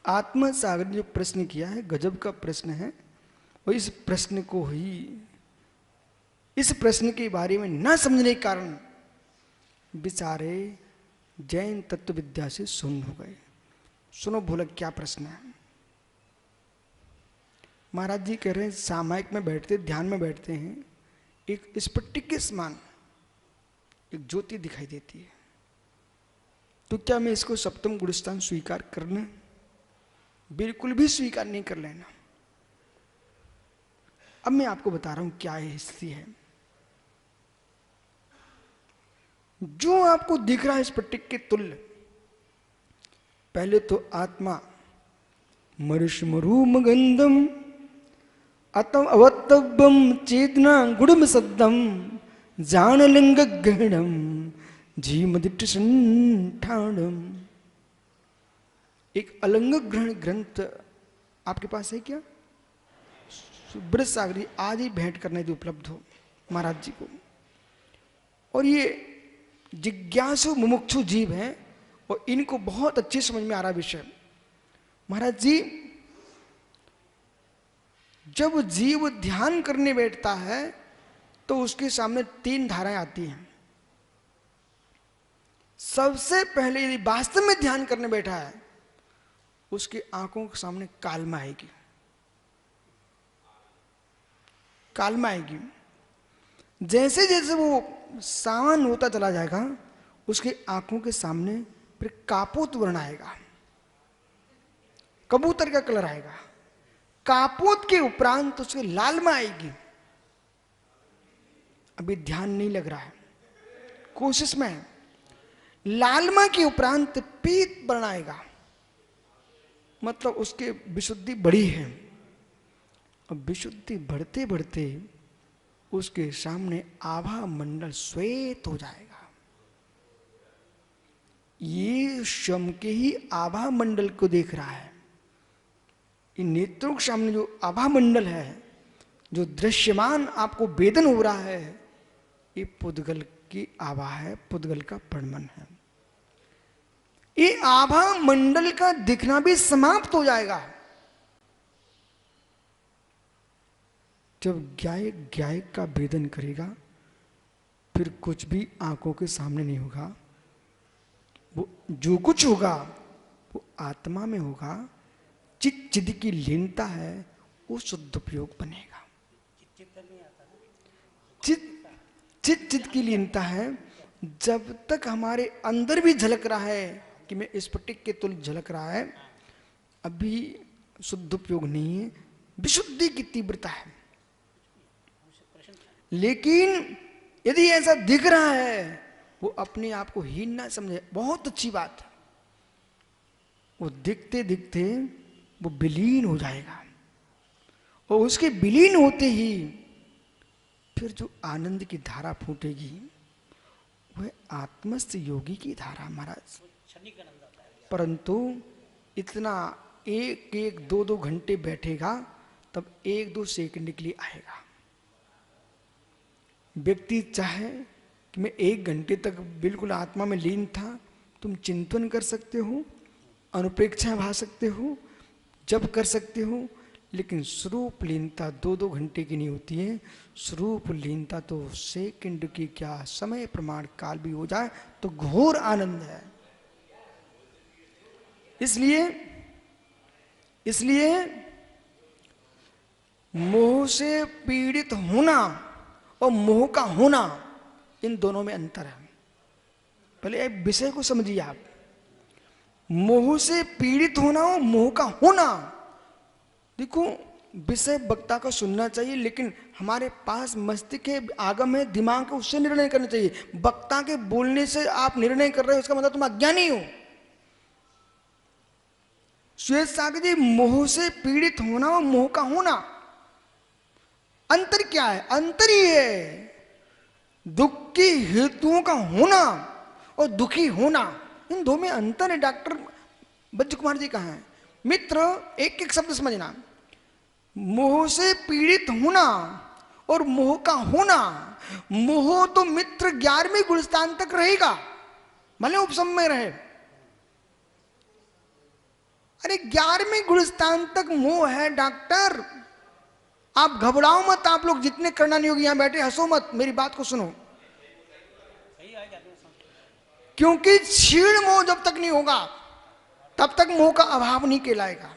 आत्मा सागर ने जो प्रश्न किया है गजब का प्रश्न है, और इस प्रश्न को ही, इस प्रश्न के बारे में न समझने के कारण बेचारे जैन तत्व विद्या से शून्य हो गए। सुनो भोलक क्या प्रश्न है। महाराज जी कह रहे हैं सामायिक में बैठते, ध्यान में बैठते हैं, एक स्फटिक के समान एक ज्योति दिखाई देती है, तो क्या मैं इसको सप्तम गुणस्थान स्वीकार करना? बिल्कुल भी स्वीकार नहीं कर लेना। अब मैं आपको बता रहा हूं क्या ये स्थिति है। जो आपको दिख रहा है स्फटिक के तुल्य, पहले तो आत्मा मरुष्मरूम गंधम अतम अवतव्यम चेतना गुणम सद्दम जानलिंग गहणम जीमदिट संठाणम। एक अलंग ग्रहण ग्रंथ आपके पास है क्या? ब्रज सागरी आज ही भेंट करने दी उपलब्ध हो महाराज जी को। और ये जिज्ञासु मुमुक्षु जीव हैं और इनको बहुत अच्छे समझ में आ रहा विषय। महाराज जी जब जीव ध्यान करने बैठता है तो उसके सामने 3 धाराएं आती हैं। सबसे पहले यदि वास्तव में ध्यान करने बैठा है, उसकी आंखों के सामने काल्मा आएगी। काल्मा आएगी। जैसे जैसे वो सावन होता चला जाएगा, उसकी आंखों के सामने फिर कापोत वर्ण आएगा, कबूतर का कलर आएगा। कापोत के उपरांत उसके लालमा आएगी। अभी ध्यान नहीं लग रहा है, कोशिश में है। लालमा के उपरांत पीत वर्ण आएगा, मतलब उसके विशुद्धि बढ़ी है। अब विशुद्धि बढ़ते बढ़ते उसके सामने आभा मंडल श्वेत हो जाएगा। ये शम के ही आभा मंडल को देख रहा है। इन नेत्रों के सामने जो आभा मंडल है, जो दृश्यमान आपको वेदन हो रहा है, ये पुद्गल की आभा है, पुद्गल का प्रणमन है। ये आभा मंडल का दिखना भी समाप्त हो जाएगा। जब गायक गायक का वेदन करेगा, फिर कुछ भी आंखों के सामने नहीं होगा। वो जो कुछ होगा वो आत्मा में होगा। चित चिद की लीनता है, वो शुद्ध उपयोग बनेगा। चित की लीनता है। जब तक हमारे अंदर भी झलक रहा है कि मैं स्फटिक के तुल्य झलक रहा है, अभी शुद्ध उपयोग नहीं है, विशुद्धि की तीव्रता है। लेकिन यदि ऐसा दिख रहा है, वो अपने आप को हीन ना समझे, बहुत अच्छी बात है। वो दिखते दिखते वो विलीन हो जाएगा, और उसके विलीन होते ही फिर जो आनंद की धारा फूटेगी वह आत्मस्थ योगी की धारा महाराज। परंतु इतना 1-1, 2-2 घंटे बैठेगा तब 1-2 सेकंड के लिए आएगा। व्यक्ति चाहे कि मैं 1 घंटे तक बिल्कुल आत्मा में लीन था, तुम चिंतन कर सकते हो, अनुपेक्षा भा सकते हो, जब कर सकते हो, लेकिन स्वरूप लीनता 2-2 घंटे की नहीं होती है। स्वरूप लीनता तो सेकंड की क्या, समय प्रमाण काल भी हो जाए तो घोर आनंद है। इसलिए मोह से पीड़ित होना और मोह का होना, इन दोनों में अंतर है। पहले एक विषय को समझिए आप। मोह से पीड़ित होना और मोह का होना, देखो विषय वक्ता का सुनना चाहिए, लेकिन हमारे पास मस्तिष्क है, आगम है, दिमाग है, उससे निर्णय करना चाहिए। वक्ता के बोलने से आप निर्णय कर रहे हो, इसका मतलब तुम अज्ञानी हो। श्वेत सागर जी, मोह से पीड़ित होना और मोह का होना, अंतर क्या है? अंतर ही है दुख की हेतुओं का होना और दुखी होना, इन दो में अंतर है। डॉक्टर बज्ज कुमार जी कहाँ हैं? मित्र, एक एक शब्द समझना। मोह से पीड़ित होना और मोह का होना। मोह तो मित्र 11वें गुणस्थान तक रहेगा, भले उपसम में रहे। अरे 11वें गुणस्थान तक मोह है डॉक्टर, आप घबराओ मत। आप लोग जितने करना नहीं होगी यहां बैठे, हंसो मत, मेरी बात को सुनो। क्योंकि क्षीण मोह जब तक नहीं होगा तब तक मोह का अभाव नहीं कहलाएगा।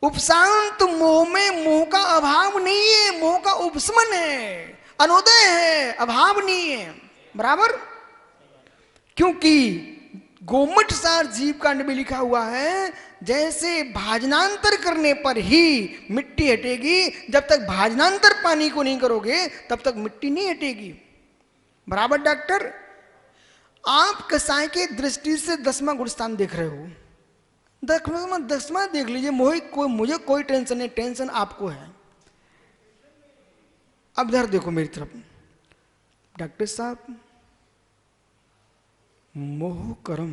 उपशांत मोह में मोह का अभाव नहीं है, मोह का उपशमन है, अनुदय है, अभाव नहीं है। बराबर? क्योंकि गोमठ सार जीव कांड में लिखा हुआ है, जैसे भाजनांतर करने पर ही मिट्टी हटेगी, जब तक भाजनांतर पानी को नहीं करोगे तब तक मिट्टी नहीं हटेगी। बराबर डॉक्टर? आप कसाई के दृष्टि से 10वां गुणस्थान देख रहे हो, 10वां देख लीजिए, मुझे कोई टेंशन नहीं, टेंशन आपको है। अब इधर देखो मेरी तरफ, डॉक्टर साहब मोह कर्म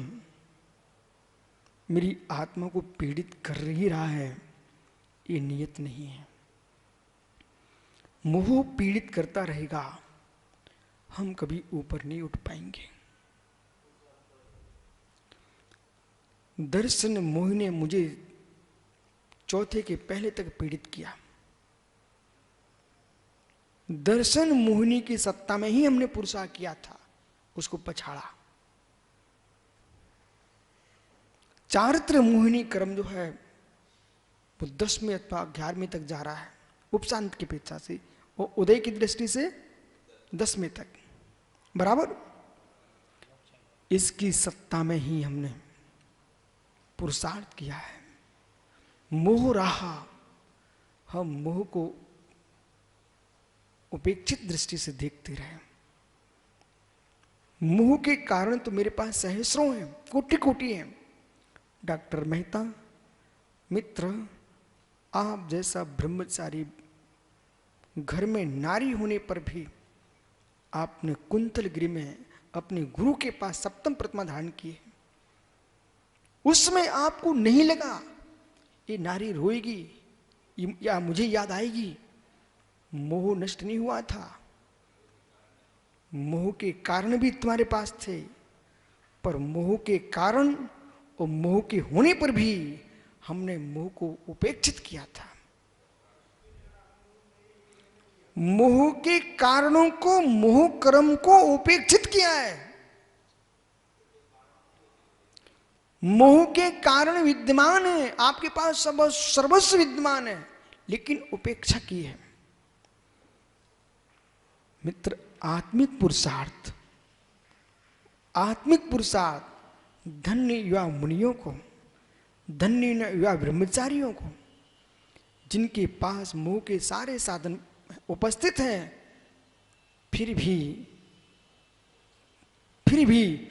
मेरी आत्मा को पीड़ित कर ही रहा है, ये नियत नहीं है। मोह पीड़ित करता रहेगा, हम कभी ऊपर नहीं उठ पाएंगे। दर्शन मोह ने मुझे चौथे के पहले तक पीड़ित किया। दर्शन मोहिनी की सत्ता में ही हमने पुरुषार्थ किया था, उसको पछाड़ा। चारित्र मोहिनी कर्म जो है वो 10वें अथवा 11वें तक जा रहा है, उपशांत की अपेक्षा से, वो उदय की दृष्टि से 10वें तक। बराबर? इसकी सत्ता में ही हमने पुरुषार्थ किया है। मोह रहा, हम मोह को उपेक्षित दृष्टि से देखते रहे। मोह के कारण तो मेरे पास सहस्रों हैं, कोटि कोटि हैं। डॉक्टर मेहता मित्र, आप जैसा ब्रह्मचारी घर में नारी होने पर भी आपने कुंतलगिरी में अपने गुरु के पास सप्तम प्रतिमा धारण की है। उसमें आपको नहीं लगा ये नारी रोएगी या मुझे याद आएगी। मोह नष्ट नहीं हुआ था। मोह के कारण भी तुम्हारे पास थे, पर मोह के कारण और मोह के होने पर भी हमने मोह को उपेक्षित किया था। मोह के कारणों को, मोह कर्म को उपेक्षित किया है। मोह के कारण विद्यमान है, आपके पास सर्वस्व विद्यमान है, लेकिन उपेक्षा की है। मित्र, आत्मिक पुरुषार्थ, आत्मिक पुरुषार्थ धन्य युवा मुनियों को, धन्य युवा ब्रह्मचारियों को, जिनके पास मोह के सारे साधन उपस्थित हैं, फिर भी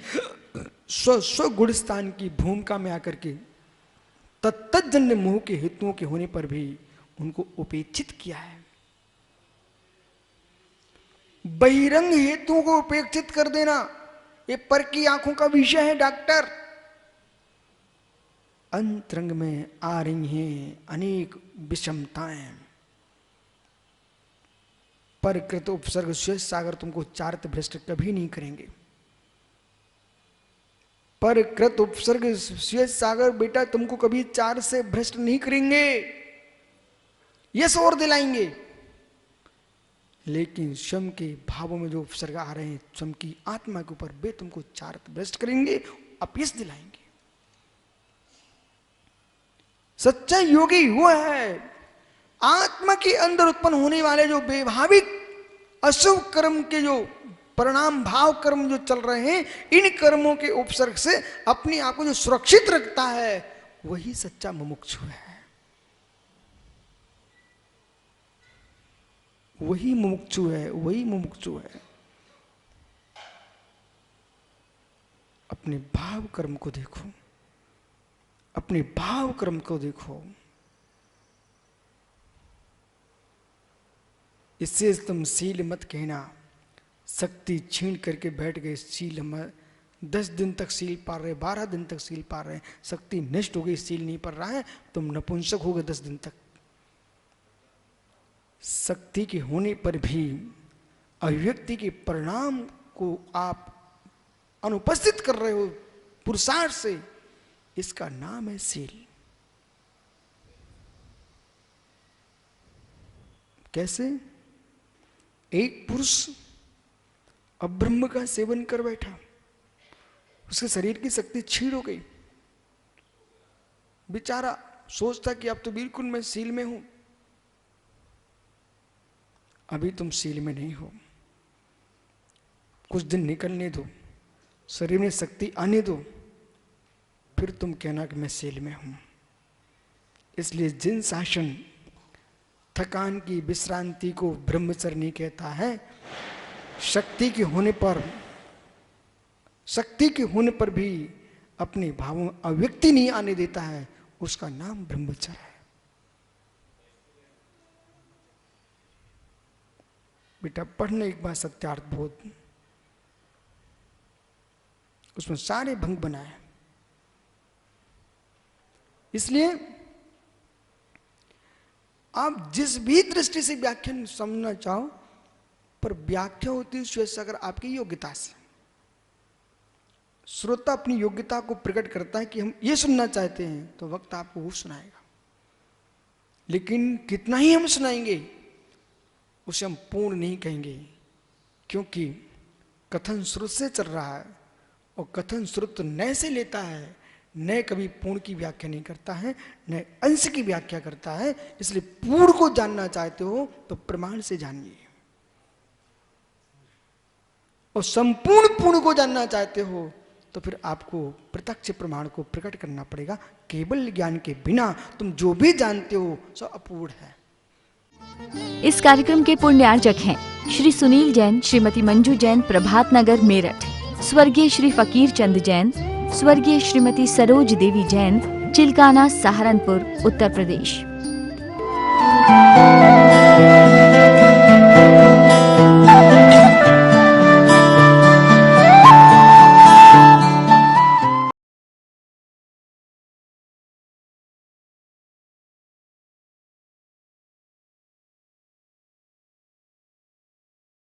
स्व गुणस्थान की भूमिका में आकर के तत्जन्य मोह के हेतुओं के होने पर भी उनको उपेक्षित किया है। बहिरंग हेतुओं को उपेक्षित कर देना ये पर की आंखों का विषय है डॉक्टर। अंतरंग में आ रही हैं अनेक विषमताएं। परकृत उपसर्ग शेष सागर तुमको चारित्र भ्रष्ट कभी नहीं करेंगे। परकृत उपसर्ग शेष सागर बेटा तुमको कभी चार से भ्रष्ट नहीं करेंगे, यश और दिलाएंगे। लेकिन स्वयं के भावों में जो उपसर्ग आ रहे हैं स्वयं की आत्मा के ऊपर, वे तुमको चारित्र भ्रष्ट करेंगे, अपयश दिलाएंगे। सच्चा योगी वो है आत्मा के अंदर उत्पन्न होने वाले जो वैभाविक अशुभ कर्म के जो परिणाम भाव कर्म जो चल रहे हैं, इन कर्मों के उपसर्ग से अपने आप को जो सुरक्षित रखता है वही सच्चा मुमुक्षु है। वही मुमुक्षु है, वही मुमुक्षु है। अपने भाव कर्म को देखो, अपने भाव कर्म को देखो। इससे तुम शील मत कहना, शक्ति छीन करके बैठ गए शील हम 10 दिन तक शील पार रहे, 12 दिन तक शील पार रहे, शक्ति नष्ट हो गई, शील नहीं पड़ रहा है, तुम नपुंसक हो गए 10 दिन तक। शक्ति के होने पर भी अभिव्यक्ति के परिणाम को आप अनुपस्थित कर रहे हो पुरुषार्थ से, इसका नाम है शील। कैसे? एक पुरुष अब ब्रह्म का सेवन कर बैठा, उसके शरीर की शक्ति छीड़ हो गई, बेचारा सोचता कि अब तो बिल्कुल मैं सील में हूं। अभी तुम सील में नहीं हो, कुछ दिन निकलने दो, शरीर में शक्ति आने दो, फिर तुम कहना कि मैं सील में हूं। इसलिए जिन शासन थकान की विश्रांति को ब्रह्मचर्य नहीं कहता है, शक्ति के होने पर भी अपने भावों में अव्यक्ति नहीं आने देता है, उसका नाम ब्रह्मचर्य है। बेटा पढ़ने एक बार सत्यार्थ बोध, उसमें सारे भंग बनाए। इसलिए आप जिस भी दृष्टि से व्याख्यान समझना चाहो, पर व्याख्या होती है स्वयं अगर आपकी योग्यता से। श्रोता अपनी योग्यता को प्रकट करता है कि हम ये सुनना चाहते हैं, तो वक्त आपको वो सुनाएगा। लेकिन कितना ही हम सुनाएंगे उसे हम पूर्ण नहीं कहेंगे, क्योंकि कथन श्रुत से चल रहा है और कथन श्रुत नए से लेता है, नए कभी पूर्ण की व्याख्या नहीं करता है, नए अंश की व्याख्या करता है। इसलिए पूर्ण को जानना चाहते हो तो प्रमाण से जानिए, और संपूर्ण पूर्ण को जानना चाहते हो तो फिर आपको प्रत्यक्ष प्रमाण को प्रकट करना पड़ेगा। केवल ज्ञान के बिना तुम जो भी जानते हो सब अपूर्ण है। इस कार्यक्रम के पुण्यार्जक हैं श्री सुनील जैन, श्रीमती मंजू जैन, प्रभात नगर मेरठ। स्वर्गीय श्री फकीर चंद जैन, स्वर्गीय श्रीमती सरोज देवी जैन, चिलकाना सहारनपुर, उत्तर प्रदेश।